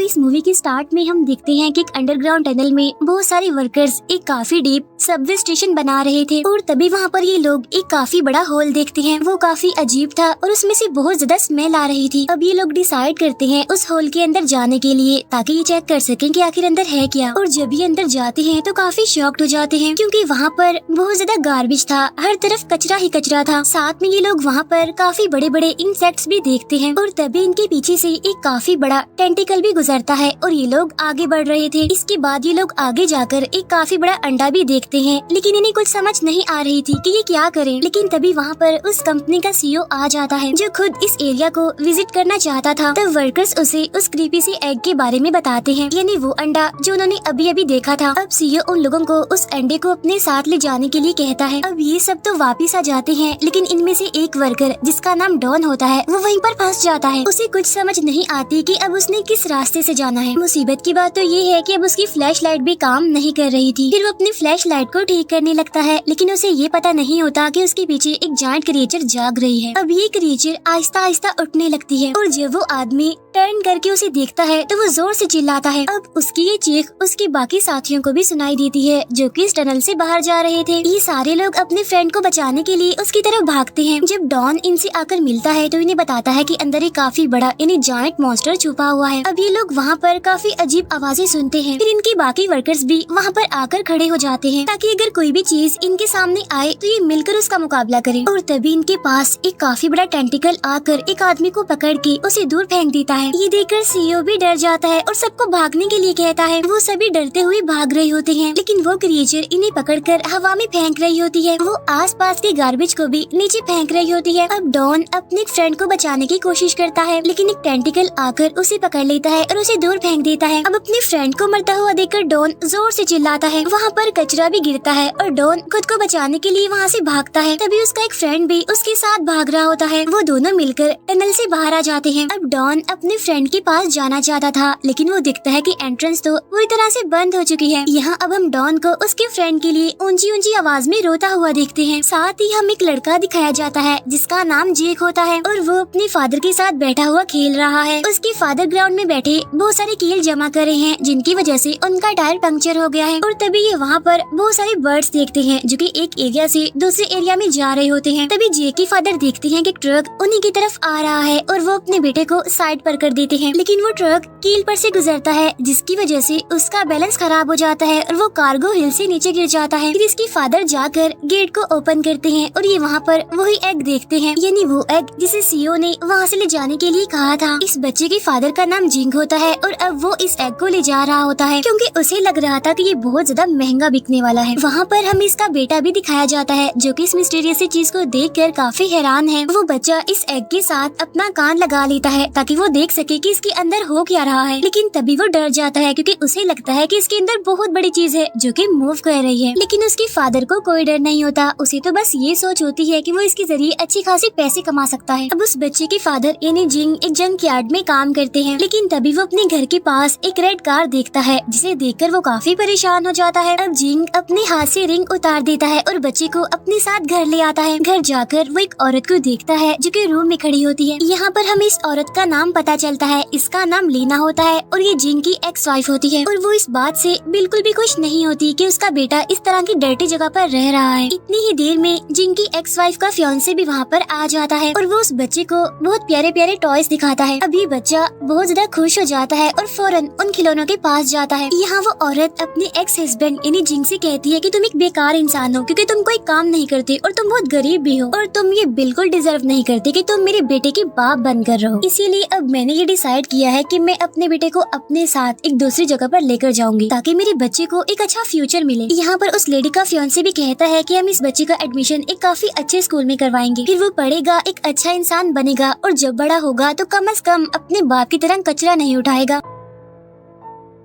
इस मूवी के स्टार्ट में हम देखते हैं कि एक अंडरग्राउंड टनल में बहुत सारे वर्कर्स एक काफी डीप सबवे स्टेशन बना रहे थे और तभी वहाँ पर ये लोग एक काफी बड़ा होल देखते हैं। वो काफी अजीब था और उसमें से बहुत ज्यादा स्मेल आ रही थी। अब ये लोग डिसाइड करते हैं उस होल के अंदर जाने के लिए ताकि ये चेक कर सकें कि आखिर अंदर है क्या। और जब ये अंदर जाते हैं तो काफी शॉक्ड हो जाते हैं क्योंकि वहाँ पर बहुत ज्यादा गार्बेज था, हर तरफ कचरा ही कचरा था। साथ में ये लोग वहाँ पर काफी बड़े बड़े इंसेक्ट्स भी देखते हैं और तभी इनके पीछे से एक काफी बड़ा टेंटिकल भी गुजरता है और ये लोग आगे बढ़ रहे थे। इसके बाद ये लोग आगे जाकर एक काफी बड़ा अंडा भी देखते हैं, लेकिन इन्हें कुछ समझ नहीं आ रही थी कि ये क्या करें। लेकिन तभी वहाँ पर उस कंपनी का सीईओ आ जाता है जो खुद इस एरिया को विजिट करना चाहता था। तब वर्कर्स उसे उस क्रीपी से एग के बारे में बताते हैं, यानी वो अंडा जो उन्होंने अभी अभी देखा था। अब सीईओ उन लोगों को उस अंडे को अपने साथ ले जाने के लिए कहता है। अब ये सब तो वापिस आ जाते हैं, लेकिन इनमें से एक वर्कर जिसका नाम डॉन होता है वो वहीं पर फंस जाता है। उसे कुछ समझ नहीं आती कि अब उसने किस रास्ते से जाना है। मुसीबत की बात तो ये है कि अब उसकी फ्लैश लाइट भी काम नहीं कर रही थी। फिर वो अपनी फ्लैश लाइट को ठीक करने लगता है, लेकिन उसे ये पता नहीं होता कि उसके पीछे एक जायंट क्रिएचर जाग रही है। अब ये क्रिएचर आहिस्ता आहिस्ता उठने लगती है और जब वो आदमी टर्न करके उसे देखता है तो वो जोर से चिल्लाता है। अब उसकी ये चीख उसके बाकी साथियों को भी सुनाई देती है जो कि इस टनल से बाहर जा रहे थे। ये सारे लोग अपने फ्रेंड को बचाने के लिए उसकी तरफ भागते हैं। जब डॉन इनसे आकर मिलता है तो इन्हें बताता है कि अंदर एक काफी बड़ा यानी जायंट मॉन्स्टर छुपा हुआ है। अब ये लोग वहाँ पर काफी अजीब आवाजें सुनते हैं। फिर इनके बाकी वर्कर्स भी वहाँ पर आकर खड़े हो जाते हैं ताकि अगर कोई भी चीज इनके सामने आए तो ये मिलकर उसका मुकाबला करें। और तभी इनके पास एक काफी बड़ा टेंटिकल आकर एक आदमी को पकड़ के उसे दूर फेंक देता है। ये देखकर सीईओ भी डर जाता है और सबको भागने के लिए कहता है। वो सभी डरते हुए भाग रहे होते हैं, लेकिन वो क्रिएचर इन्हें पकड़कर हवा में फेंक रही होती है। वो आसपास के गार्बेज को भी नीचे फेंक रही होती है। अब डॉन अपने फ्रेंड को बचाने की कोशिश करता है, लेकिन एक टेंटिकल आकर उसे पकड़ लेता है और उसे दूर फेंक देता है। अब अपने फ्रेंड को मरता हुआ देखकर डॉन जोर से चिल्लाता है। वहाँ पर कचरा भी गिरता है और डॉन खुद को बचाने के लिए वहाँ से भागता है। तभी उसका एक फ्रेंड भी उसके साथ भाग रहा होता है। वो दोनों मिलकर टनल से बाहर आ जाते हैं। अब डॉन अपने फ्रेंड के पास जाना चाहता था, लेकिन वो दिखता है कि एंट्रेंस तो पूरी तरह से बंद हो चुकी है। यहाँ अब हम डॉन को उसके फ्रेंड के लिए ऊंची ऊंची आवाज में रोता हुआ देखते हैं। साथ ही हम एक लड़का दिखाया जाता है जिसका नाम जेक होता है और वो अपने फादर के साथ बैठा हुआ खेल रहा है। उसके फादर ग्राउंड में बैठे बहुत सारे कील जमा कर रहे हैं, जिनकी वजह से उनका टायर पंक्चर हो गया है। और तभी ये वहाँ पर बहुत सारे बर्ड्स देखते हैं जो कि एक एरिया से दूसरे एरिया में जा रहे होते हैं। तभी जेक के फादर देखते हैं कि ट्रक उन्हीं की तरफ आ रहा है और वो अपने बेटे को साइड पर कर देते हैं, लेकिन वो ट्रक कील पर से गुजरता है जिसकी वजह से उसका बैलेंस खराब हो जाता है और वो कार्गो हिल से नीचे गिर जाता है। फिर इसके फादर जाकर गेट को ओपन करते हैं और ये वहाँ पर वही एग देखते हैं, यानी वो एग जिसे सीईओ ने वहाँ से ले जाने के लिए कहा था। इस बच्चे के फादर का नाम जिंग होता है और अब वो इस एग को ले जा रहा होता है क्योंकि उसे लग रहा था कि ये बहुत ज्यादा महंगा बिकने वाला है। वहाँ पर हमें इसका बेटा भी दिखाया जाता है जो कि इस मिस्टीरियस चीज को देखकर काफी हैरान है। वो बच्चा इस एग के साथ अपना कान लगा लेता है ताकि वो देख सके कि इसके अंदर हो क्या रहा है, लेकिन तभी वो डर जाता है क्योंकि उसे लगता है कि इसके अंदर बहुत बड़ी चीज है जो कि मूव कर रही है। लेकिन उसके फादर को कोई डर नहीं होता, उसे तो बस ये सोच होती है कि वो इसके जरिए अच्छी खासी पैसे कमा सकता है। अब उस बच्चे के फादर यानी जिंग एक जंक यार्ड में काम करते हैं, लेकिन तभी वो अपने घर के पास एक रेड कार देखता है जिसे देखकर वो काफी परेशान हो जाता है। अब जिंग अपने हाथ से रिंग उतार देता है और बच्चे को अपने साथ घर ले आता है। घर जाकर वो एक औरत को देखता है जो कि रूम में खड़ी होती है। यहाँ पर हमें इस औरत का नाम पता चलता है, इसका नाम लीना होता है और ये जिंग की एक्स वाइफ होती है। और वो इस बात से बिल्कुल भी खुश नहीं होती कि उसका बेटा इस तरह की डर्टी जगह पर रह रहा है। इतनी ही देर में जिंग की एक्स वाइफ का फियांसे भी वहाँ पर आ जाता है और वो उस बच्चे को बहुत प्यारे प्यारे टॉयज दिखाता है। अब ये बच्चा बहुत ज्यादा खुश हो जाता है और फौरन उन खिलौनों के पास जाता है। यहाँ वो औरत अपने एक्स हस्बैंड यानी जिंग से कहती है कि तुम एक बेकार इंसान हो क्योंकि तुम कोई काम नहीं करते और तुम बहुत गरीब भी हो और तुम ये बिल्कुल डिजर्व नहीं करते कि तुम मेरे बेटे के बाप बनकर रहो। इसीलिए अब मैंने ये डिसाइड किया है कि मैं अपने बेटे को अपने साथ एक दूसरी जगह पर लेकर जाऊंगी ताकि मेरे बच्चे को एक अच्छा फ्यूचर मिले। यहाँ पर उस लेडी का फियांसे भी कहता है कि हम इस बच्चे का एडमिशन एक काफी अच्छे स्कूल में करवाएंगे, फिर वो पढ़ेगा, एक अच्छा इंसान बनेगा और जब बड़ा होगा तो कम से कम अपने बाप की तरह कचरा नहीं उठाएगा।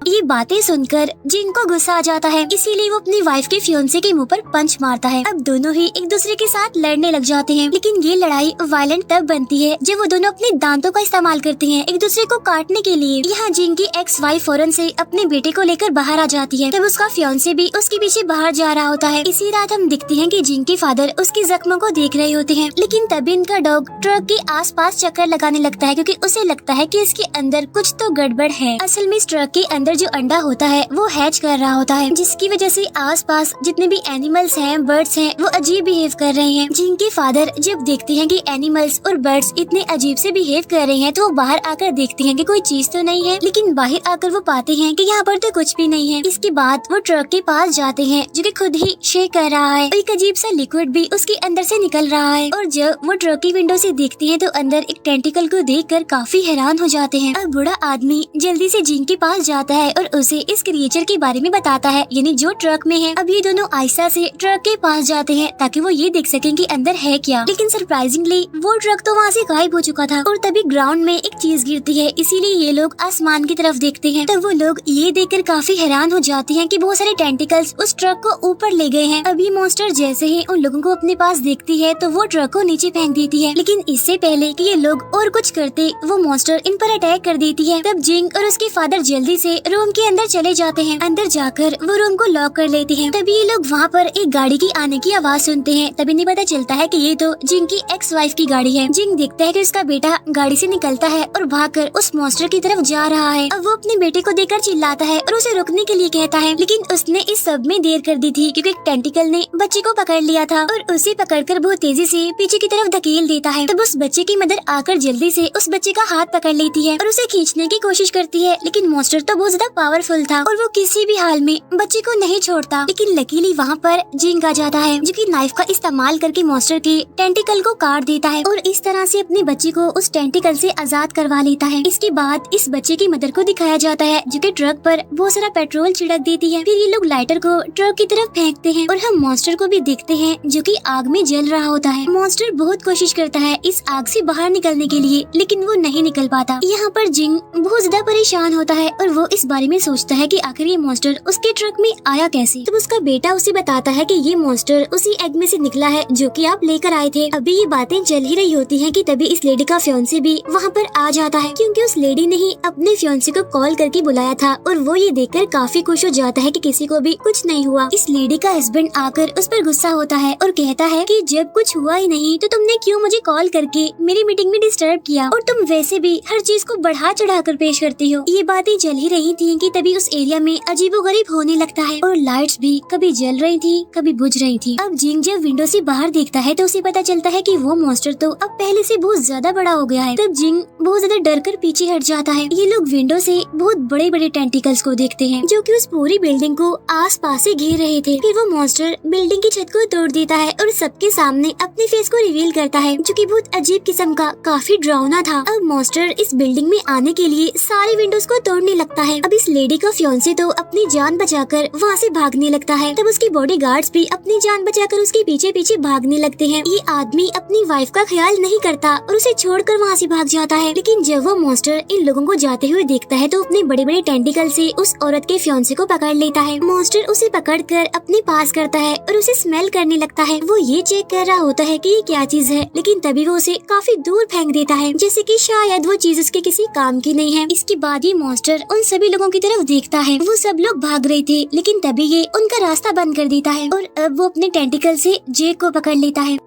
ये बातें सुनकर जिंग को गुस्सा आ जाता है, इसीलिए वो अपनी वाइफ के फियोंसे के मुंह पर पंच मारता है। अब दोनों ही एक दूसरे के साथ लड़ने लग जाते हैं, लेकिन ये लड़ाई वायलेंट तब बनती है जब वो दोनों अपने दांतों का इस्तेमाल करते हैं एक दूसरे को काटने के लिए। यहाँ जिंग की एक्स वाइफ फौरन से अपने बेटे को लेकर बाहर आ जाती है, तब उसका फियोंसे भी उसके पीछे बाहर जा रहा होता है। इसी रात हम दिखते हैं कि जिंग के फादर उसकी जख्मों को देख रहे होते हैं, लेकिन तभी इनका डॉग ट्रक के आसपास चक्कर लगाने लगता है क्योंकि उसे लगता है कि इसके अंदर कुछ तो गड़बड़ है। असल में इस ट्रक के अंदर जो अंडा होता है वो हैच कर रहा होता है, जिसकी वजह से आसपास जितने भी एनिमल्स हैं, बर्ड्स हैं, वो अजीब बिहेव कर रहे हैं। जिंग के फादर जब देखते हैं कि एनिमल्स और बर्ड्स इतने अजीब से बिहेव कर रहे हैं तो वो बाहर आकर देखते हैं कि कोई चीज तो नहीं है, लेकिन बाहर आकर वो पाते हैं कि यहाँ पर तो कुछ भी नहीं है। इसके बाद वो ट्रक के पास जाते हैं जो कि खुद ही शेक कर रहा है, एक अजीब सा लिक्विड भी उसके अंदर से निकल रहा है। और जब वो ट्रक की विंडो से देखते हैं तो अंदर एक टेंटिकल को देखकर काफी हैरान हो जाते हैं। अब बूढ़ा आदमी जल्दी से जिंग के पास जाता है और उसे इस क्रिएचर के बारे में बताता है, यानी जो ट्रक में है। अब ये दोनों आहिस्ता से ट्रक के पास जाते हैं ताकि वो ये देख सकें कि अंदर है क्या, लेकिन सरप्राइजिंगली वो ट्रक तो वहाँ से गायब हो चुका था। और तभी ग्राउंड में एक चीज गिरती है, इसीलिए ये लोग आसमान की तरफ देखते हैं। तब वो लोग ये देखकर काफी हैरान हो जाते हैं कि बहुत सारे टेंटिकल्स उस ट्रक को ऊपर ले गए हैं। अब ये मॉन्स्टर जैसे ही उन लोगों को अपने पास देखती है तो वो ट्रक को नीचे फेंक देती है, लेकिन इससे पहले कि ये लोग और कुछ करते वो मॉन्स्टर इन पर अटैक कर देती है। तब जिंग और उसके फादर जल्दी से रूम के अंदर चले जाते हैं। अंदर जाकर वो रूम को लॉक कर लेते हैं। तभी ये लोग वहाँ पर एक गाड़ी की आने की आवाज सुनते हैं। तभी नहीं पता चलता है कि ये तो जिंग की एक्स वाइफ की गाड़ी है। जिंग देखता है कि उसका बेटा गाड़ी से निकलता है और भागकर उस मॉन्स्टर की तरफ जा रहा है। अब वो अपने बेटे को देखकर चिल्लाता है और उसे रुकने के लिए कहता है, लेकिन उसने इस सब में देर कर दी थी क्योंकि एक टेंटिकल ने बच्चे को पकड़ लिया था और उसे पकड़कर बहुत तेजी से पीछे की तरफ धकेल देता है। तब उस बच्चे की मदर आकर जल्दी से उस बच्चे का हाथ पकड़ लेती है और उसे खींचने की कोशिश करती है, लेकिन मॉन्स्टर तो बहुत ज्यादा पावरफुल था और वो किसी भी हाल में बच्चे को नहीं छोड़ता। लेकिन लकीली वहाँ पर जिंग आ जाता है जो कि नाइफ का इस्तेमाल करके मॉन्स्टर के टेंटिकल को काट देता है और इस तरह से अपने बच्चे को उस टेंटिकल से आजाद करवा लेता है। इसके बाद इस बच्चे की मदर को दिखाया जाता है जो कि ट्रक पर बहुत सारा पेट्रोल छिड़क देती है। फिर ये लोग लाइटर को ट्रक की तरफ फेंकते हैं और हम मॉन्स्टर को भी देखते हैं जो कि आग में जल रहा होता है। मॉन्स्टर बहुत कोशिश करता है इस आग से बाहर निकलने के लिए, लेकिन वो नहीं निकल पाता। यहाँ पर जिंग बहुत ज्यादा परेशान होता है और वो इस बारे में सोचता है कि आखिर ये मॉन्स्टर उसके ट्रक में आया कैसे। तब उसका बेटा उसे बताता है कि ये मॉन्स्टर उसी एग में से निकला है जो कि आप लेकर आए थे। अभी ये बातें चल ही रही होती हैं कि तभी इस लेडी का फियोंसे भी वहाँ पर आ जाता है, क्योंकि उस लेडी ने ही अपने फियोंसे को कॉल करके बुलाया था और वो ये देखकर काफी खुश हो जाता है कि किसी को भी कुछ नहीं हुआ। इस लेडी का हस्बैंड आकर उस पर गुस्सा होता है और कहता है कि जब कुछ हुआ ही नहीं तो तुमने क्यों मुझे कॉल करके मेरी मीटिंग में डिस्टर्ब किया, और तुम वैसे भी हर चीज को बढ़ा चढ़ा कर पेश करती हो। ये बातें चल ही रही थी कि तभी उस एरिया में अजीबोगरीब होने लगता है और लाइट्स भी कभी जल रही थी कभी बुझ रही थी। अब जिंग जब विंडो से बाहर देखता है तो उसे पता चलता है कि वो मॉन्स्टर तो अब पहले से बहुत ज्यादा बड़ा हो गया है। तब जिंग बहुत ज्यादा डर कर पीछे हट जाता है। ये लोग विंडो से बहुत बड़े बड़े टेंटिकल्स को देखते हैं जो कि उस पूरी बिल्डिंग को आस पास से घेर रहे थे। फिर वो मॉन्स्टर बिल्डिंग की छत को तोड़ देता है और सबके सामने अपने फेस को रिवील करता है जो कि बहुत अजीब किस्म का काफी डरावना था। अब मॉन्स्टर इस बिल्डिंग में आने के लिए सारे विंडोज को तोड़ने लगता है। अब इस लेडी का फियोंसे तो अपनी जान बचाकर वहाँ से भागने लगता है। तब उसके बॉडीगार्ड्स भी अपनी जान बचाकर उसके पीछे पीछे भागने लगते हैं। ये आदमी अपनी वाइफ का ख्याल नहीं करता और उसे छोड़कर वहाँ से भाग जाता है। लेकिन जब वो मॉन्स्टर इन लोगों को जाते हुए देखता है तो अपने बड़े बड़े टेंटिकल से उस औरत के फियोंसे को पकड़ लेता है। मॉन्स्टर उसे पकड़कर अपने पास करता है और उसे स्मेल करने लगता है। वो ये चेक कर रहा होता है कि ये क्या चीज है, लेकिन तभी वो उसे काफी दूर फेंक देता है जैसे कि शायद वो चीज उसके किसी काम की नहीं है। इसके बाद ये मॉन्स्टर उन सभी लोगों की तरफ देखता है। वो सब लोग भाग रहे थे लेकिन तभी ये उनका रास्ता बंद कर देता है और अब वो अपने टेंटिकल से जेक को पकड़ लेता है।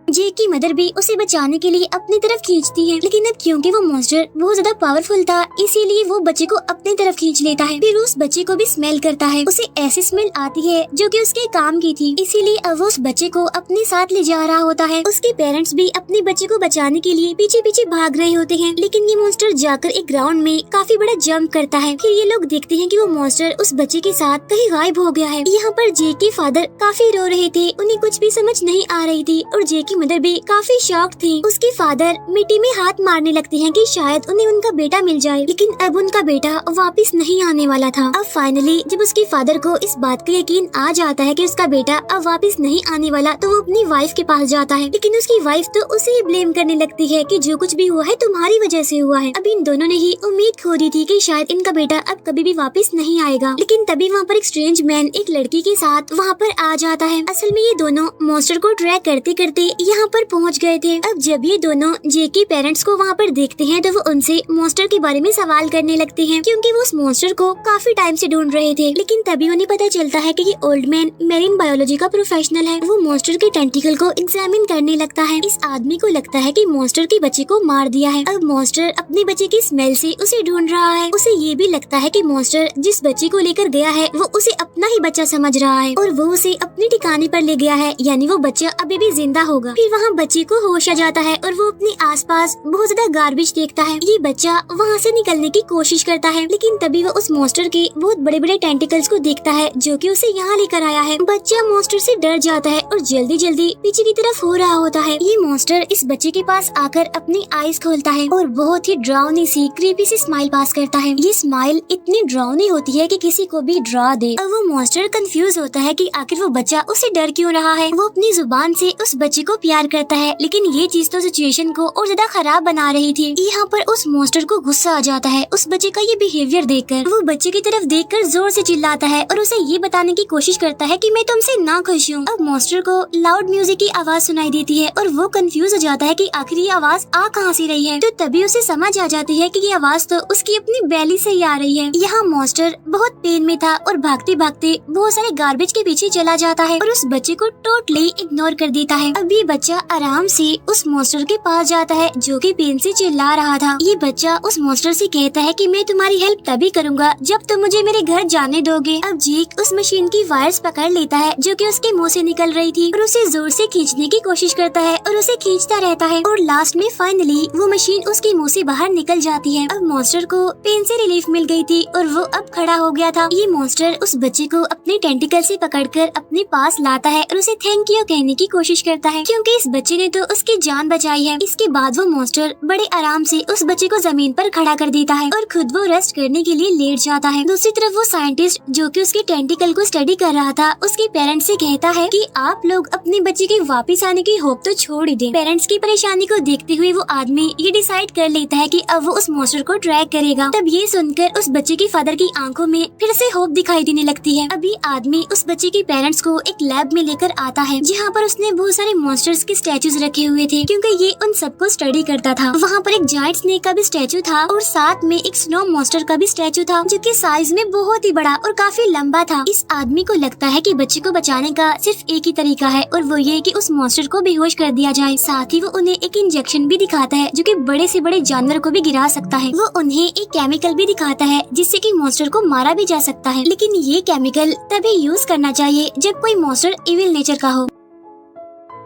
जेक की मदर भी उसे बचाने के लिए अपनी तरफ खींचती है, लेकिन अब क्योंकि वो मॉन्स्टर बहुत ज्यादा पावरफुल था इसीलिए वो बच्चे को अपनी तरफ खींच लेता है। फिर उस बच्चे को भी स्मेल करता है। उसे ऐसी स्मेल आती है जो कि उसके काम की थी, इसीलिए अब वो उस बच्चे को अपने साथ ले जा रहा होता है। उसके पेरेंट्स भी अपने बच्चे को बचाने के लिए पीछे पीछे भाग रहे होते हैं, लेकिन ये मॉन्स्टर जाकर एक ग्राउंड में काफी बड़ा जंप करता है। फिर ये लोग देखते हैं कि वो मॉन्स्टर उस बच्चे के साथ कहीं गायब हो गया है। यहाँ पर जेक के फादर काफी रो रहे थे, उन्हें कुछ भी समझ नहीं आ रही थी और जेक की मदर भी काफी शॉक थी। उसके फादर मिट्टी में हाथ मारने लगते हैं कि शायद उन्हें उनका बेटा मिल जाए, लेकिन अब उनका बेटा वापस नहीं आने वाला था। अब फाइनली जब उसके फादर को इस बात का यकीन आ जाता है कि उसका बेटा अब वापस नहीं आने वाला, तो वो अपनी वाइफ के पास जाता है, लेकिन उसकी वाइफ तो उसे ही ब्लेम करने लगती है कि जो कुछ भी हुआ है तुम्हारी वजह से हुआ है। अब इन दोनों ने ही उम्मीद खो दी थी कि शायद इनका बेटा अब कभी भी वापस नहीं आएगा, लेकिन तभी वहाँ पर एक स्ट्रेंज मैन एक लड़की के साथ वहाँ पर आ जाता है। असल में ये दोनों मॉन्स्टर को ट्रैक करते करते यहाँ पर पहुँच गए थे। अब जब ये दोनों जे के पेरेंट्स को वहाँ पर देखते हैं तो वो उनसे मॉन्स्टर के बारे में सवाल करने लगते हैं, क्योंकि वो उस मॉन्स्टर को काफी टाइम से ढूंढ रहे थे। लेकिन तभी उन्हें पता चलता है कि ये ओल्ड मैन मेरीन बायोलॉजी का प्रोफेशनल है। वो मॉन्स्टर के टेंटिकल को एग्जामिन करने लगता है। इस आदमी को लगता है कि मॉन्स्टर के बच्चे को मार दिया है। अब मॉन्स्टर अपने बच्चे की स्मेल से उसे ढूंढ रहा है। उसे ये भी लगता है कि मॉन्स्टर जिस बच्चे को लेकर गया है वो उसे अपना ही बच्चा समझ रहा है और वो उसे अपने ठिकाने पर ले गया है, यानी वो बच्चा अभी भी जिंदा होगा। फिर वहाँ बच्चे को होश आ जाता है और वो अपने आसपास बहुत ज्यादा गार्बेज देखता है। ये बच्चा वहाँ से निकलने की कोशिश करता है, लेकिन तभी वो उस मॉन्स्टर के बहुत बड़े बड़े टेंटिकल्स को देखता है जो कि उसे यहाँ लेकर आया है। बच्चा मॉन्स्टर से डर जाता है और जल्दी जल्दी पीछे की तरफ हो रहा होता है। ये मॉन्स्टर इस बच्चे के पास आकर अपनी आईज खोलता है और बहुत ही डरावनी सी क्रीपी सी स्माइल पास करता है। ये स्माइल इतनी डरावनी होती है कि किसी को भी डरा दे। अब वो मॉन्स्टर कंफ्यूज होता है कि आखिर वो बच्चा उसे डर क्यों रहा है। वो अपनी जुबान से उस बच्चे को प्यार करता है, लेकिन ये चीज तो सिचुएशन को और ज्यादा खराब बना रही थी। यहाँ पर उस मॉन्स्टर को गुस्सा आ जाता है उस बच्चे का ये बिहेवियर देखकर। वो बच्चे की तरफ देखकर जोर से चिल्लाता है और उसे ये बताने की कोशिश करता है कि मैं तुमसे ना खुश हूँ। अब मॉन्स्टर को लाउड म्यूजिक की आवाज सुनाई देती है और वो कंफ्यूज हो जाता है कि आखिर ये आवाज आ कहाँ से रही है। तो तभी उसे समझ आ जाती है कि ये आवाज तो उसकी अपनी बैली से ही आ रही है। यहाँ मॉन्स्टर बहुत पेन में था और भागते भागते बहुत सारे गार्बेज के पीछे चला जाता है और उस बच्चे को टोटली इग्नोर कर देता है। अब ये बच्चा आराम से उस मॉन्स्टर के पास जाता है जो कि पेन से चिल्ला रहा था। ये बच्चा उस मॉन्स्टर से कहता है कि मैं तुम्हारी हेल्प तभी करूँगा जब तुम मुझे मेरे घर जाने दोगे। अब जेक उस मशीन की वायर्स पकड़ लेता है जो कि उसके मुंह से निकल रही थी और उसे जोर से खींचने की कोशिश करता है और उसे खींचता रहता है और लास्ट में फाइनली वो मशीन उसके मुंह से बाहर निकल जाती है। अब मॉन्स्टर को पेन से रिलीफ मिल गई थी और वो अब खड़ा हो गया था। ये मॉन्स्टर उस बच्चे को अपने टेंटिकल से पकड़कर अपने पास लाता है और उसे थैंक यू कहने की कोशिश करता है, क्योंकि इस बच्चे ने तो उसकी जान बचाई है। इसके बाद वो मॉन्स्टर बड़े आराम से उस बच्चे को जमीन पर खड़ा कर देता है और खुद वो रेस्ट करने के लिए लेट जाता है। दूसरी तरफ वो साइंटिस्ट जो कि उसके टेंटिकल को स्टडी कर रहा था उसके पेरेंट्स से कहता है कि आप लोग अपने बच्चे के वापस आने की होप तो छोड़ ही दें। पेरेंट्स की परेशानी को देखते हुए वो आदमी ये डिसाइड कर लेता है कि अब वो उस मॉन्स्टर को ट्रैक करेगा। तब ये सुनकर उस बच्चे के फादर की आंखों में फिर से होप दिखाई देने लगती है। अभी आदमी उस बच्चे के पेरेंट्स को एक लैब में लेकर आता है जहाँ पर उसने बहुत सारे मॉन्स्टर्स के स्टैचूज रखे हुए थे, क्योंकि ये उन सबको स्टडी करता था। वहाँ पर एक जायंट स्नेक का भी स्टैचू था और साथ में एक स्नो मॉन्स्टर का भी स्टैचू था जो कि साइज में बहुत ही बड़ा और काफी लंबा था। इस आदमी को लगता है कि बच्चे को बचाने का सिर्फ एक ही तरीका है और वो ये कि उस मॉन्स्टर को बेहोश कर दिया जाए। साथ ही वो उन्हें एक इंजेक्शन भी दिखाता है जो कि बड़े से बड़े जानवर को भी गिरा सकता है। वो उन्हें एक केमिकल भी दिखाता है जिससे कि मॉन्स्टर को मारा भी जा सकता है, लेकिन ये केमिकल तभी यूज करना चाहिए जब कोई मॉन्स्टर इविल नेचर का हो।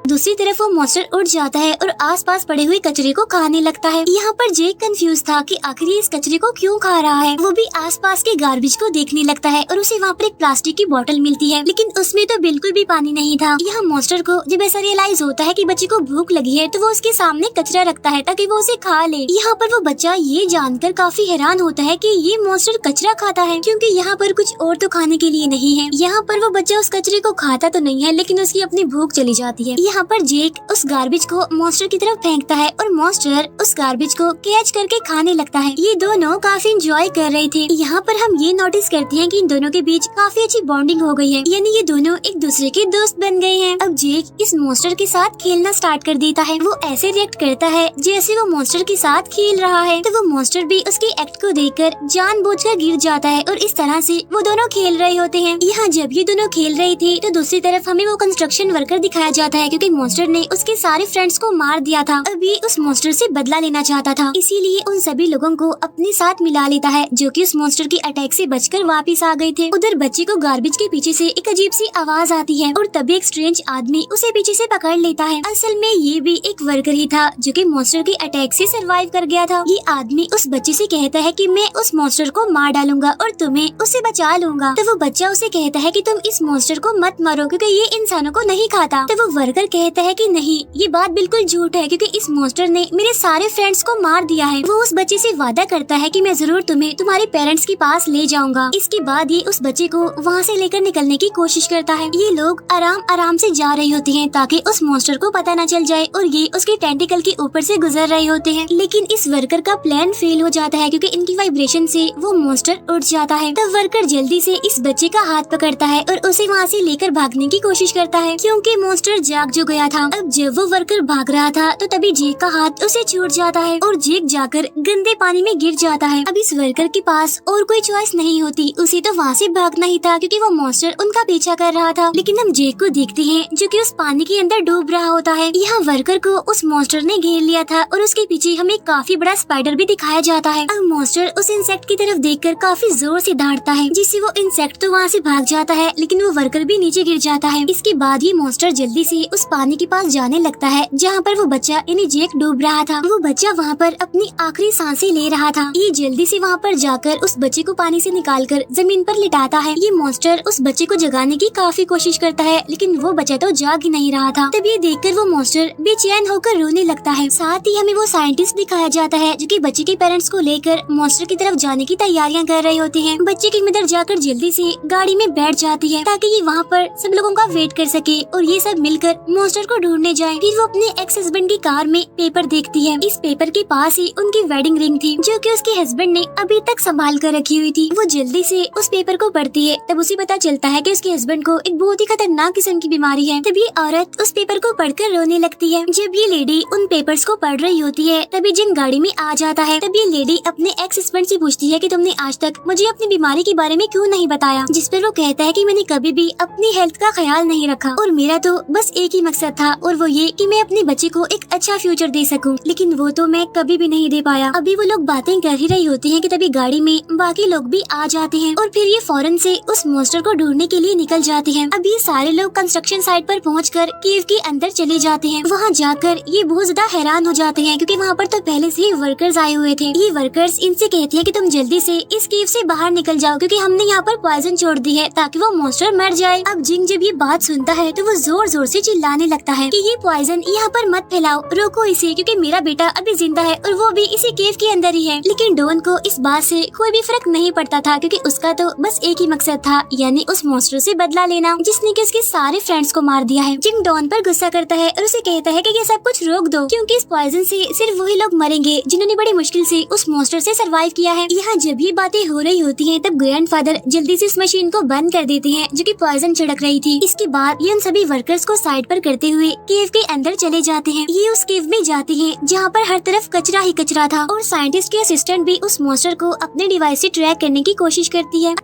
दूसरी तरफ वो मॉन्स्टर उड़ जाता है और आसपास पड़े हुए कचरे को खाने लगता है। यहाँ पर जेक कंफ्यूज था कि आखिर ये इस कचरे को क्यों खा रहा है। वो भी आसपास के गार्बेज को देखने लगता है और उसे वहाँ पर एक प्लास्टिक की बोतल मिलती है, लेकिन उसमें तो बिल्कुल भी पानी नहीं था। यहाँ मॉन्स्टर को जब ऐसा रियलाइज होता है कि बच्चे को भूख लगी है तो वो उसके सामने कचरा रखता है ताकि वो उसे खा ले। यहाँ पर वो बच्चा ये जानकर काफी हैरान होता है कि ये मॉन्स्टर कचरा खाता है, क्योंकि यहाँ पर कुछ और तो खाने के लिए नहीं है। यहाँ पर वो बच्चा उस कचरे को खाता तो नहीं है, लेकिन उसकी अपनी भूख चली जाती है। यहाँ पर जेक उस गार्बेज को मॉन्स्टर की तरफ फेंकता है और मॉन्स्टर उस गार्बेज को कैच करके खाने लगता है। ये दोनों काफी एंजॉय कर रहे थे। यहाँ पर हम ये नोटिस करते हैं कि इन दोनों के बीच काफी अच्छी बॉन्डिंग हो गई है, यानी ये दोनों एक दूसरे के दोस्त बन गए हैं। अब जेक इस मॉन्स्टर के साथ खेलना स्टार्ट कर देता है। वो ऐसे रिएक्ट करता है जैसे वो मॉन्स्टर के साथ खेल रहा है, तो वो मॉन्स्टर भी उसके एक्ट को देखकर जानबूझकर गिर जाता है और इस तरह से वो दोनों खेल रहे होते हैं। यहाँ जब ये दोनों खेल रहे थे तो दूसरी तरफ हमें वो कंस्ट्रक्शन वर्कर दिखाया जाता है, क्योंकि मॉन्स्टर ने उसके सारे फ्रेंड्स को मार दिया था। अब ये उस मॉन्स्टर से बदला लेना चाहता था, इसीलिए उन सभी लोगों को अपने साथ मिला लेता है जो कि उस मॉन्स्टर की अटैक से बचकर वापस आ गए थे। उधर बच्चे को गार्बेज के पीछे से एक अजीब सी आवाज आती है और तभी एक स्ट्रेंज आदमी उसे पीछे से पकड़ लेता है। असल में ये भी एक वर्कर ही था जो कि मॉन्स्टर के अटैक से सरवाइव कर गया था। ये आदमी उस बच्चे से कहता है कि मैं उस मॉन्स्टर को मार डालूंगा और तुम्हें उससे बचा लूंगा। तो वो बच्चा उसे कहता है कि तुम इस मॉन्स्टर को मत मारो क्योंकि ये इंसानों को नहीं खाता। तो वो वर्कर कहता है कि नहीं, ये बात बिल्कुल झूठ है क्योंकि इस मॉन्स्टर ने मेरे सारे फ्रेंड्स को मार दिया है। वो उस बच्चे से वादा करता है कि मैं जरूर तुम्हें तुम्हारे पेरेंट्स के पास ले जाऊंगा। इसके बाद ये उस बच्चे को वहाँ से लेकर निकलने की कोशिश करता है। ये लोग आराम आराम से जा रहे होते हैं ताकि उस मॉन्स्टर को पता न चल जाए और ये उसके टेंटिकल के ऊपर से गुजर रहे होते हैं। लेकिन इस वर्कर का प्लान फेल हो जाता है क्योंकि इनकी वाइब्रेशन से वो मॉन्स्टर उड़ जाता है। तब वर्कर जल्दी से इस बच्चे का हाथ पकड़ता है और उसे वहाँ से लेकर भागने की कोशिश करता है क्योंकि मॉन्स्टर जाग जो गया था। अब जब वो वर्कर भाग रहा था तो तभी जेक का हाथ उसे छूट जाता है और जेक जाकर गंदे पानी में गिर जाता है। अब इस वर्कर के पास और कोई चॉइस नहीं होती, उसे तो वहाँ से भागना ही था क्योंकि वो मॉन्स्टर उनका पीछा कर रहा था। लेकिन हम जेक को देखते हैं जो कि उस पानी के अंदर डूब रहा होता है। यहाँ वर्कर को उस मॉन्स्टर ने घेर लिया था और उसके पीछे हमें काफी बड़ा स्पाइडर भी दिखाया जाता है। अब मॉन्स्टर उस इंसेक्ट की तरफ देखकर काफी जोर से दौड़ता है जिससे वो इंसेक्ट तो वहाँ से भाग जाता है लेकिन वो वर्कर भी नीचे गिर जाता है। इसके बाद ये मॉन्स्टर जल्दी से उस पानी के पास जाने लगता है जहाँ पर वो बच्चा यानी जेक डूब रहा था। वो बच्चा वहाँ पर अपनी आखिरी सांसें ले रहा था। ये जल्दी से वहाँ पर जाकर उस बच्चे को पानी से निकालकर जमीन पर लिटाता है। ये मॉन्स्टर उस बच्चे को जगाने की काफी कोशिश करता है लेकिन वो बच्चा तो जाग ही नहीं रहा था। तब ये देखकर वो मॉन्स्टर बेचैन होकर रोने लगता है। साथ ही हमें वो साइंटिस्ट दिखाया जाता है जो कि बच्चे के पेरेंट्स को लेकर मॉन्स्टर की तरफ जाने की तैयारियां कर रहे होते हैं। बच्चे की मदर जाकर जल्दी से गाड़ी में बैठ जाती है ताकि ये वहाँ पर सब लोगों का वेट कर सके और ये सब मिलकर मॉन्स्टर को ढूंढने जाए। फिर वो अपने एक्स हस्बैंड की कार में पेपर देखती है। इस पेपर के पास ही उनकी वेडिंग रिंग थी जो कि उसके हस्बैंड ने अभी तक संभाल कर रखी हुई थी। वो जल्दी से उस पेपर को पढ़ती है। तब उसे पता चलता है कि उसके हस्बैंड को एक बहुत ही खतरनाक किस्म की बीमारी है। तब ये औरत उस पेपर को पढ़कर रोने लगती है। जब ये लेडी उन पेपर्स को पढ़ रही होती है तभी जिन गाड़ी में आ जाता है। तब ये लेडी अपने एक्स हस्बैंड से पूछती है कि तुमने आज तक मुझे अपनी बीमारी के बारे में क्यों नहीं बताया। जिस पर वो कहता है कि मैंने कभी भी अपनी हेल्थ का ख्याल नहीं रखा और मेरा तो बस एक ही मकसद था और वो ये कि मैं अपने बच्चे को एक अच्छा फ्यूचर दे सकूं, लेकिन वो तो मैं कभी भी नहीं दे पाया। अभी वो लोग बातें कर ही रही होती हैं कि तभी गाड़ी में बाकी लोग भी आ जाते हैं और फिर ये फौरन से उस मॉन्स्टर को ढूंढने के लिए निकल जाते हैं। अब ये सारे लोग कंस्ट्रक्शन साइट पर पहुंचकर केव के अंदर चले जाते हैं। वहाँ जाकर ये बहुत ज्यादा हैरान हो जाते हैं क्योंकि वहाँ पर तो पहले से ही वर्कर्स आए हुए थे। ये वर्कर्स इनसे कहते हैं कि तुम जल्दी से इस केव से बाहर निकल जाओ क्योंकि हमने यहाँ पर पॉइजन छोड़ दी है ताकि वो मॉन्स्टर मर जाए। अब जिंग जब ये बात सुनता है तो वो जोर जोर से चिल्लाने लगता है कि ये पॉइजन यहाँ पर मत फैलाओ, रोको इसे क्योंकि मेरा बेटा अभी जिंदा है और वो भी इसी केव के अंदर ही है। लेकिन डॉन को इस बात से कोई भी फर्क नहीं पड़ता था क्योंकि उसका तो बस एक ही मकसद था, यानी उस मॉन्स्टर से बदला लेना जिसने कि उसके सारे फ्रेंड्स को मार दिया है। जिंग डॉन पर गुस्सा करता है और उसे कहता है कि ये सब कुछ रोक दो क्योंकि इस पॉइजन से सिर्फ वही लोग मरेंगे जिन्होंने बड़ी मुश्किल से उस मॉन्स्टर से सरवाइव किया है। यहाँ जब ये बातें हो रही होती हैं तब ग्रैंडफादर जल्दी से इस मशीन को बंद कर देते हैं जो कि पॉइजन छिड़क रही थी। इसके बाद ये उन सभी वर्कर्स को साइड पर करते हुए केव के अंदर चले जाते हैं। ये उस केव में जाते हैं जहाँ पर हर तरफ कचरा ही कचरा था और साइंटिस्ट के असिस्टेंट भी उस मॉन्स्टर को अपने डिवाइस से ट्रैक करने की कोशिश करती है।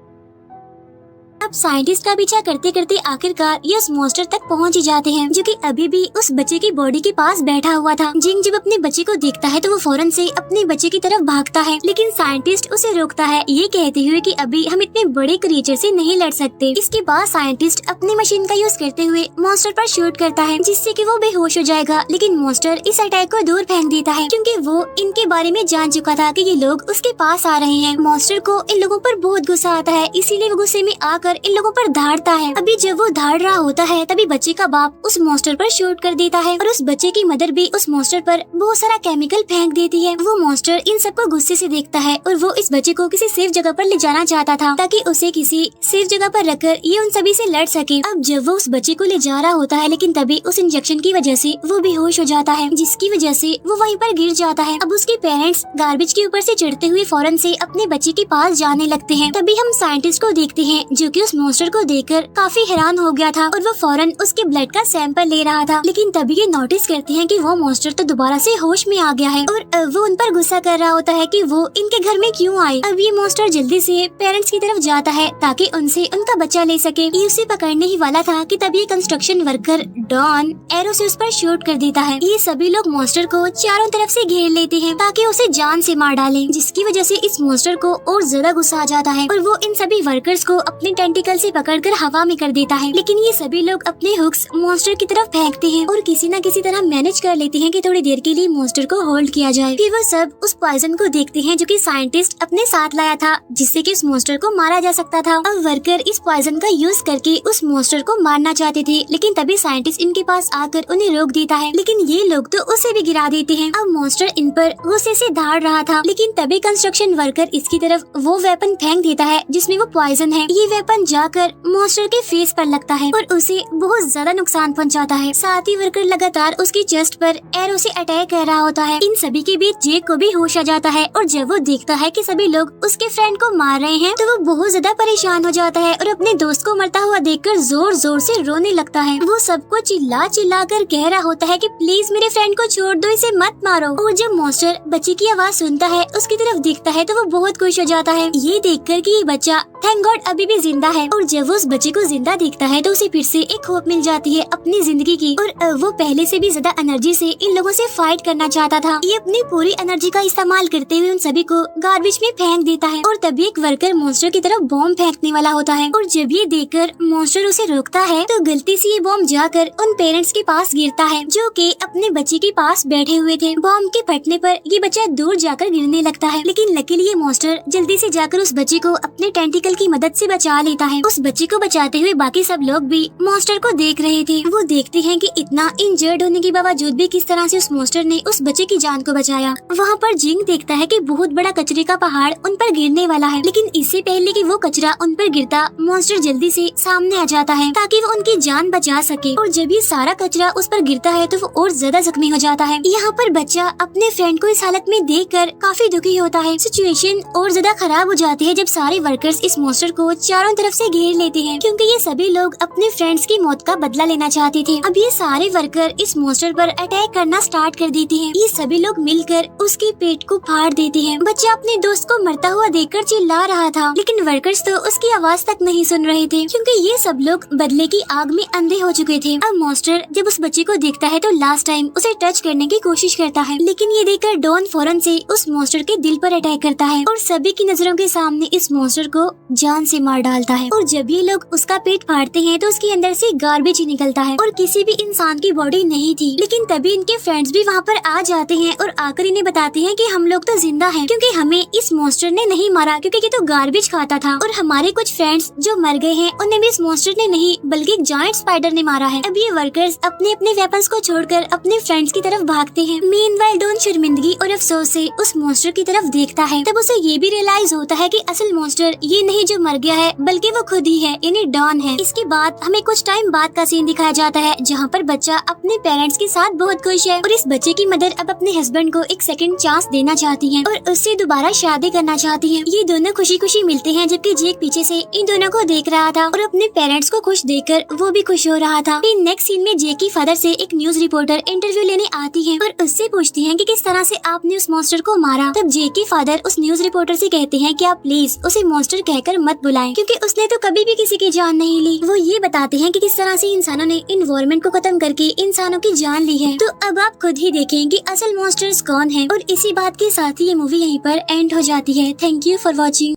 अब साइंटिस्ट का पीछा करते करते आखिरकार ये उस मॉन्स्टर तक पहुंच ही जाते हैं जो कि अभी भी उस बच्चे की बॉडी के पास बैठा हुआ था। जिंग जब अपने बच्चे को देखता है तो वो फौरन से अपने बच्चे की तरफ भागता है लेकिन साइंटिस्ट उसे रोकता है ये कहते हुए कि अभी हम इतने बड़े क्रिएचर से नहीं लड़ सकते। इसके बाद साइंटिस्ट अपनी मशीन का यूज करते हुए मॉन्स्टर पर शूट करता है जिससे कि वो बेहोश हो जाएगा। लेकिन मॉन्स्टर इस अटैक को दूर फेंक देता है क्योंकि वो इनके बारे में जान चुका था कि ये लोग उसके पास आ रहे हैं। मॉन्स्टर को इन लोगों पर बहुत गुस्सा आता है इसीलिए वो गुस्से में आकर इन लोगों पर धाड़ता है। अभी जब वो धाड़ रहा होता है तभी बच्चे का बाप उस मॉन्स्टर पर शूट कर देता है और उस बच्चे की मदर भी उस मॉन्स्टर पर बहुत सारा केमिकल फेंक देती है। वो मॉन्स्टर इन सबको गुस्से से देखता है और वो इस बच्चे को किसी सेफ जगह पर ले जाना चाहता था ताकि उसे किसी सेफ जगह पर रखकर ये उन सभी से लड़ सके। अब जब वो उस बच्चे को ले जा रहा होता है लेकिन तभी उस इंजेक्शन की वजह से वो बेहोश हो जाता है जिसकी वजह से वो वहीं पर गिर जाता है। अब उसके पेरेंट्स गार्बेज के ऊपर से चढ़ते हुए फौरन से अपने बच्चे के पास जाने लगते हैं। तभी हम साइंटिस्ट को देखते हैं जो कि उस मॉन्स्टर को देखकर काफी हैरान हो गया था और वो फौरन उसके ब्लड का सैंपल ले रहा था। लेकिन तभी ये नोटिस करते हैं कि वो मॉन्स्टर तो दोबारा से होश में आ गया है और वो उन पर गुस्सा कर रहा होता है कि वो इनके घर में क्यों आए। अब ये मॉन्स्टर जल्दी से पेरेंट्स की तरफ जाता है ताकि उनसे उनका बच्चा ले सके। ये उसे पकड़ने ही वाला था कि तभी कंस्ट्रक्शन वर्कर डॉन एरो से उस पर शूट कर देता है। ये सभी लोग मॉन्स्टर को चारों तरफ से घेर लेते हैं ताकि उसे जान से मार डालें जिसकी वजह से इस मॉन्स्टर को और ज्यादा गुस्सा आ जाता है और वो इन सभी वर्कर्स को अपने टेंटिकल से पकड़कर हवा में कर देता है, लेकिन ये सभी लोग अपने हुक्स मॉन्स्टर की तरफ फेंकते हैं और किसी न किसी तरह मैनेज कर लेते हैं कि थोड़ी देर के लिए मॉन्स्टर को होल्ड किया जाए। फिर वो सब उस पॉइजन को देखते हैं जो कि साइंटिस्ट अपने साथ लाया था, जिससे कि उस मॉन्स्टर को मारा जा सकता था। अब वर्कर इस पॉइजन का यूज करके उस मॉन्स्टर को मारना चाहते थे, लेकिन तभी साइंटिस्ट इनके पास आकर उन्हें रोक देता है, लेकिन ये लोग तो उसे भी गिरा देते हैं। अब मॉन्स्टर इन पर गुस्से से दहाड़ रहा था, लेकिन तभी कंस्ट्रक्शन वर्कर इसकी तरफ वो वेपन फेंक देता है जिसमें वो पॉइजन है। ये वेपन जाकर मॉन्स्टर के फेस पर लगता है और उसे बहुत ज्यादा नुकसान पहुंचाता है। साथ ही वर्कर लगातार उसकी चेस्ट पर एरो से अटैक कर रहा होता है। इन सभी के बीच जेक को भी होश आ जाता है और जब वो देखता है कि सभी लोग उसके फ्रेंड को मार रहे हैं तो वो बहुत ज्यादा परेशान हो जाता है और अपने दोस्त को मरता हुआ देखकर जोर जोर से रोने लगता है। वो सबको चिल्ला चिल्ला कर कह रहा होता है कि प्लीज मेरे फ्रेंड को छोड़ दो, इसे मत मारो। और जब मॉन्स्टर बच्चे की आवाज सुनता है, उसकी तरफ देखता है तो वो बहुत खुश हो जाता है ये देखकर कि ये बच्चा थैंक गॉड अभी भी जिंदा है। और जब वो उस बच्चे को जिंदा देखता है तो उसे फिर से एक होप मिल जाती है अपनी जिंदगी की और वो पहले से भी ज्यादा एनर्जी से इन लोगों से फाइट करना चाहता था। ये अपनी पूरी एनर्जी का इस्तेमाल करते हुए उन सभी को गार्बेज में फेंक देता है और तभी एक वर्कर मॉन्स्टर की तरफ बॉम्ब फेंकने वाला होता है और जब ये देखकर मॉन्स्टर उसे रोकता है तो गलती से ये बॉम्ब जाकर उन पेरेंट्स के पास गिरता है जो कि अपने बच्चे के पास बैठे हुए थे। बॉम्ब के फटने पर ये बच्चा दूर जाकर गिरने लगता है, लेकिन लकीली ये मॉन्स्टर जल्दी से जाकर उस बच्चे को अपने टेंटिकल की मदद से बचा लेता है। उस बच्चे को बचाते हुए बाकी सब लोग भी मॉन्स्टर को देख रहे थे। वो देखते हैं कि इतना इंजर्ड होने के बावजूद भी किस तरह से उस मॉन्स्टर ने उस बच्चे की जान को बचाया। वहाँ पर जिंग देखता है कि बहुत बड़ा कचरे का पहाड़ उन पर गिरने वाला है, लेकिन इससे पहले कि वो कचरा उन पर गिरता मॉन्स्टर जल्दी से सामने आ जाता है ताकि वो उनकी जान बचा सके। और जब ये सारा कचरा उस पर गिरता है तो वो और ज्यादा जख्मी हो जाता है। यहाँ पर बच्चा अपने फ्रेंड को इस हालत में देखकर काफी दुखी होता है। सिचुएशन और ज्यादा खराब हो जाती है जब सारे वर्कर्स इस मॉन्स्टर को चारों तरफ से घेर लेते हैं, क्योंकि ये सभी लोग अपने फ्रेंड्स की मौत का बदला लेना चाहते थे। अब ये सारे वर्कर इस मॉन्स्टर पर अटैक करना स्टार्ट कर देते हैं। ये सभी लोग मिलकर उसके पेट को फाड़ देते हैं। बच्चा अपने दोस्त को मरता हुआ देखकर चिल्ला रहा था, लेकिन वर्कर्स तो उसकी आवाज तक नहीं सुन रहे थे क्योंकि ये सब लोग बदले की आग में अंधे हो चुके थे। अब मॉन्स्टर जब उस बच्चे को देखता है तो लास्ट टाइम उसे टच करने की कोशिश करता है, लेकिन ये देखकर डॉन फौरन से उस मॉन्स्टर के दिल पर अटैक करता है और सभी की नजरों के सामने इस मॉन्स्टर को जान से मार डालता है। और जब ये लोग उसका पेट फाड़ते हैं तो उसके अंदर से गार्बेज ही निकलता है और किसी भी इंसान की बॉडी नहीं थी। लेकिन तभी इनके फ्रेंड्स भी वहाँ पर आ जाते हैं और आकर इन्हें बताते हैं कि हम लोग तो जिंदा हैं क्योंकि हमें इस मॉन्स्टर ने नहीं मारा, क्योंकि ये तो गार्बेज खाता था और हमारे कुछ फ्रेंड्स जो मर गए हैं उन्हें भी इस मॉन्स्टर ने नहीं बल्कि एक जायंट स्पाइडर ने मारा है। अब ये वर्कर्स अपने अपने वेपन्स को छोड़कर अपने फ्रेंड्स की तरफ भागते हैं। मीनवाइल डॉन शर्मिंदगी और अफसोस से उस मॉन्स्टर की तरफ देखता है। तब उसे ये भी रियलाइज होता है कि असल मॉन्स्टर ये नहीं जो मर गया है बल्कि वो खुद ही है, यानी डॉन है। इसके बाद हमें कुछ टाइम बाद का सीन दिखाया जाता है जहाँ पर बच्चा अपने पेरेंट्स के साथ बहुत खुश है और इस बच्चे की मदर अब अपने हस्बैंड को एक सेकंड चांस देना चाहती है और उससे दोबारा शादी करना चाहती है। ये दोनों खुशी खुशी मिलते हैं जबकि जेक पीछे से इन दोनों को देख रहा था और अपने पेरेंट्स को खुश देखकर वो भी खुश हो रहा था। नेक्स्ट सीन में जेक की फादर से एक न्यूज रिपोर्टर इंटरव्यू लेने आती है और उससे पूछती है कि किस तरह से आपने उस मॉन्स्टर को मारा। तब जेक के फादर उस न्यूज रिपोर्टर से कहते हैं कि आप प्लीज उसे मॉन्स्टर कहकर मत बुलाएं क्योंकि उसने तो कभी भी किसी की जान नहीं ली। वो ये बताते हैं कि किस तरह से इंसानों ने इन्वायरमेंट को खत्म करके इंसानों की जान ली है। तो अब आप खुद ही देखें कि असल मॉन्स्टर्स कौन है। और इसी बात के साथ ही ये मूवी यहीं पर एंड हो जाती है। Thank you for watching.